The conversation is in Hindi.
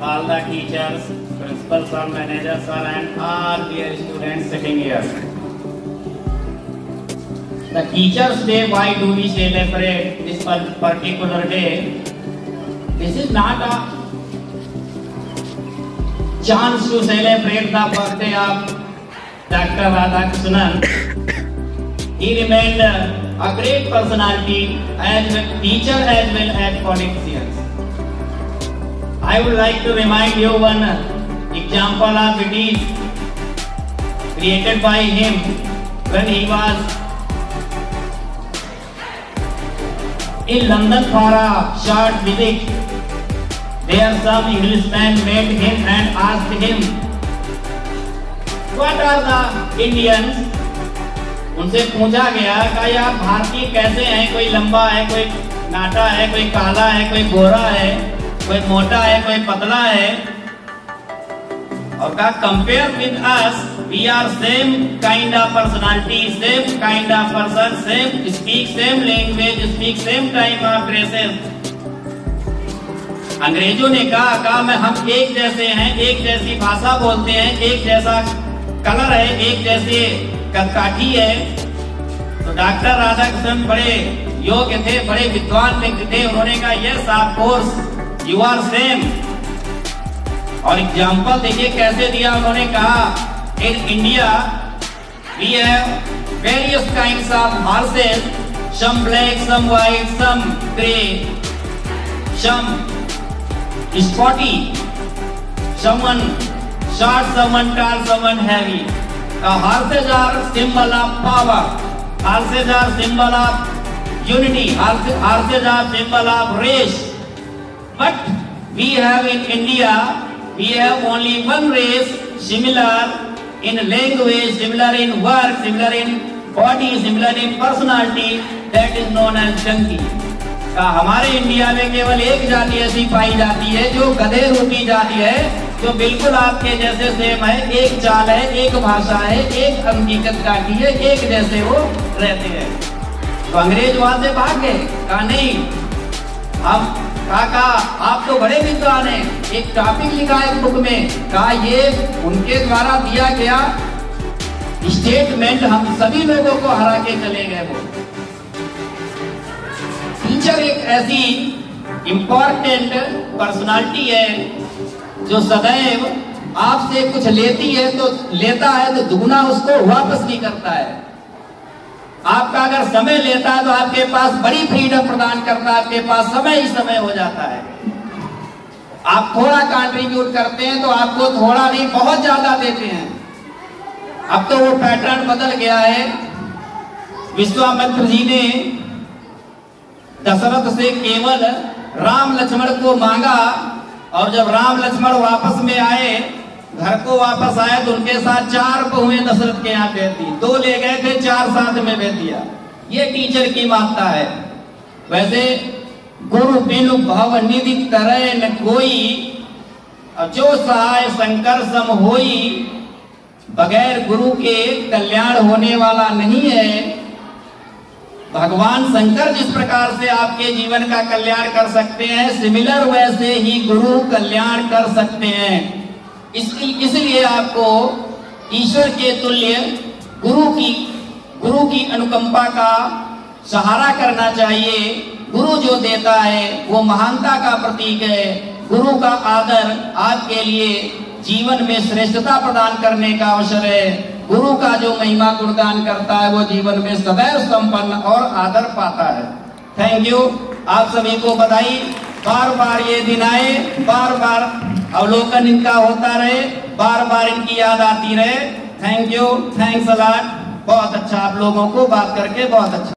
all the teachers, principal sir, manager sir, and all dear students sitting here. The Teachers' Day, why do we celebrate this particular day? This is not a chance to celebrate the birthday of Dr. Radhakrishnan. He remained a great personality as a teacher as well as politician. I would like to remind you one example of it is created by him when he was in London for a short visit. There some Englishmen met him and asked him, "What are the Indians?" उनसे पूछा गया कि आप भारतीय कैसे हैं? कोई लंबा है, कोई नाटा है, कोई काला है, कोई गोरा है, कोई मोटा है, कोई पतला है। और कहा, "Compare with us, we are same kind of personality, same kind of person, same speak same language, speak same time of dresses." अंग्रेजों ने कहा मैं हम एक जैसे हैं, एक जैसी भाषा बोलते हैं, एक जैसा कलर है, एक जैसे कदकाठी है। तो डॉक्टर राधाकृष्णन बड़े योग्य थे, बड़े विद्वान व्यक्ति थे। उन्होंने कहा, "yes of course you are same." और एग्जाम्पल देखिए कैसे दिया उन्होंने। कहा, "in India we have various kinds of horses, some black, some white, some grey, some spotty, someone short, someone tall, someone heavy. Horses are symbol of power. Horses are symbol of unity. Horses are symbol of race. But we have in India, we have only one race, similar in language, similar in work, similar in body, similar in personality. That is known as donkey." हमारे इंडिया में केवल एक जाति ऐसी पाई जाती है जो गधे रूपी जाति है, जो बिल्कुल आपके जैसे सेम है, एक चाल है, एक भाषा है, एक हकीकत काटी है, एक जैसे वो रहते हैं। तो अंग्रेज वहां से भाग गए। कहा नहीं, हम कहा आप तो बड़े विद्वान हैं, एक टॉपिक लिखा है बुक में। कहा ये उनके द्वारा दिया गया स्टेटमेंट हम सभी लोगों को हरा के चले गए। वो टीचर एक ऐसी इंपॉर्टेंट पर्सनालिटी है जो सदैव आपसे कुछ लेता है तो दुगना उसको वापस भी करता है। आपका अगर समय लेता है तो आपके पास बड़ी फ्रीडम प्रदान करता है, आपके पास समय ही समय हो जाता है। आप थोड़ा कंट्रीब्यूट करते हैं तो आपको थोड़ा नहीं बहुत ज्यादा देते हैं। अब तो वो पैटर्न बदल गया है। विश्वामित्र जी ने दशरथ से केवल राम लक्ष्मण को मांगा, और जब राम लक्ष्मण वापस में आए, घर को वापस आए, तो उनके साथ 4 बहुएं दशरथ के यहाँ भेज दी। 2 ले गए थे, 4 साथ में भेज दिया। ये टीचर की मानता है। वैसे गुरु बिनु भवनिधि तरह न कोई, जो सहाय शंकर सम होई, बगैर गुरु के कल्याण होने वाला नहीं है। भगवान शंकर जिस प्रकार से आपके जीवन का कल्याण कर सकते हैं, सिमिलर वैसे ही गुरु कल्याण कर सकते हैं। इसलिए आपको ईश्वर के तुल्य गुरु की अनुकंपा का सहारा करना चाहिए। गुरु जो देता है वो महानता का प्रतीक है। गुरु का आदर आपके लिए जीवन में श्रेष्ठता प्रदान करने का अवसर है। गुरु का जो महिमा गुणगान करता है वो जीवन में सदैव संपन्न और आदर पाता है। Thank you. आप सभी को बधाई। बार बार ये दिन आए, बार बार अवलोकन इनका होता रहे, बार बार इनकी याद आती रहे। Thank you, thanks a lot. बहुत अच्छा आप लोगों को बात करके बहुत अच्छा।